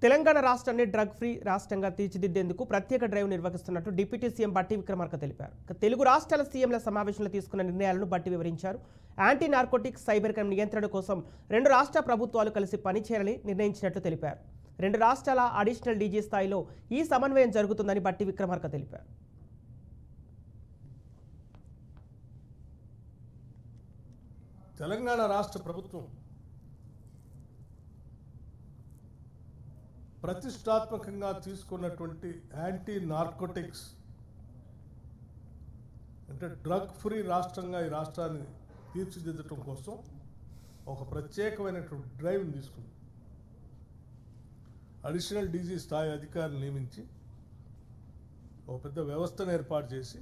తెలంగాణ రాష్ట్రాన్ని drug free రాష్ట్రంగా తీర్చిదిద్దేందుకు ప్రత్యేక డ్రైవ్ నిర్వహిస్తున్నట్లు డిప్యూటీ సీఎం బట్టి విక్రమార్క తెలిపారు. తెలుగు రాష్ట్రాల సీఎంల సమావేశంలో తీసుకున్న నిర్ణయాలను బట్టి వివరించారు. యాంటీ నార్కోటిక్స్ సైబర్ క్రైమ్ నియంత్రణ కోసం 2 రాష్ట్ర ప్రభుత్వాలు కలిసి పనిచేయాలని నిర్ణయించినట్లు తెలిపారు. 2 రాష్ట్రాల అడిషనల్ డీజీ స్థాయిలో ఈ సమన్వయం జరుగుతుందని బట్టి విక్రమార్క తెలిపారు. తెలంగాణ రాష్ట్ర ప్రభుత్వం ప్రతిష్టాత్మకంగా తీసుకున్నటువంటి యాంటీ నార్కోటిక్స్ అంటే డ్రగ్ ఫ్రీ రాష్ట్రంగా ఈ రాష్ట్రాన్ని తీర్చిదిద్దటం కోసం ఒక ప్రత్యేకమైనటువంటి డ్రైవ్ని తీసుకుంది. అడిషనల్ డీజీ స్థాయి అధికారులు నియమించి ఒక పెద్ద వ్యవస్థను ఏర్పాటు చేసి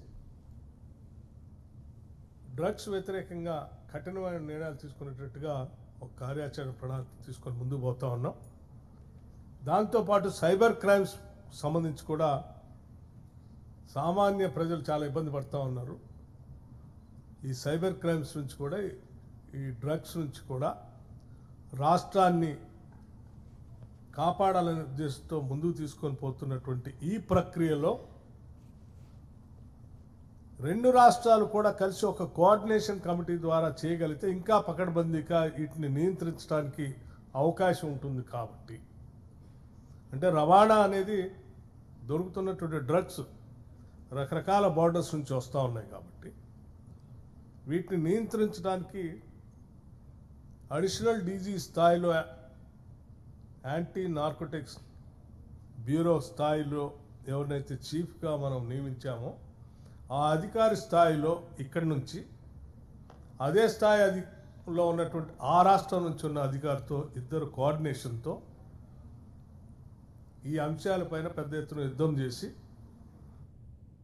డ్రగ్స్ వ్యతిరేకంగా కఠినమైన నిర్ణయాలు తీసుకునేటట్టుగా ఒక కార్యాచరణ ప్రణాళిక తీసుకొని ముందుకు పోతా ఉన్నాం. దాంతోపాటు సైబర్ క్రైమ్స్ సంబంధించి కూడా సామాన్య ప్రజలు చాలా ఇబ్బంది పడుతూ ఉన్నారు. ఈ సైబర్ క్రైమ్స్ నుంచి కూడా ఈ డ్రగ్స్ నుంచి కూడా రాష్ట్రాన్ని కాపాడాలనే ఉద్దేశంతో ముందుకు తీసుకొని పోతున్నటువంటి ఈ ప్రక్రియలో 2 రాష్ట్రాలు కూడా కలిసి ఒక కోఆర్డినేషన్ కమిటీ ద్వారా చేయగలిగితే ఇంకా పకడ్బందీగా వీటిని నియంత్రించడానికి అవకాశం ఉంటుంది. కాబట్టి అంటే రవాణా అనేది దొరుకుతున్నటువంటి డ్రగ్స్ రకరకాల బార్డర్స్ నుంచి వస్తూ ఉన్నాయి. కాబట్టి వీటిని నియంత్రించడానికి అడిషనల్ డీజీ స్థాయిలో యాంటీ నార్కోటిక్స్ బ్యూరో స్థాయిలో ఎవరినైతే చీఫ్గా మనం నియమించామో ఆ అధికారి స్థాయిలో ఇక్కడి నుంచి అదే స్థాయి అధిలో ఉన్నటువంటి ఆ రాష్ట్రం నుంచి ఉన్న అధికారితో ఇద్దరు కోఆర్డినేషన్తో ఈ అంశాలపైన పెద్ద ఎత్తున యుద్ధం చేసి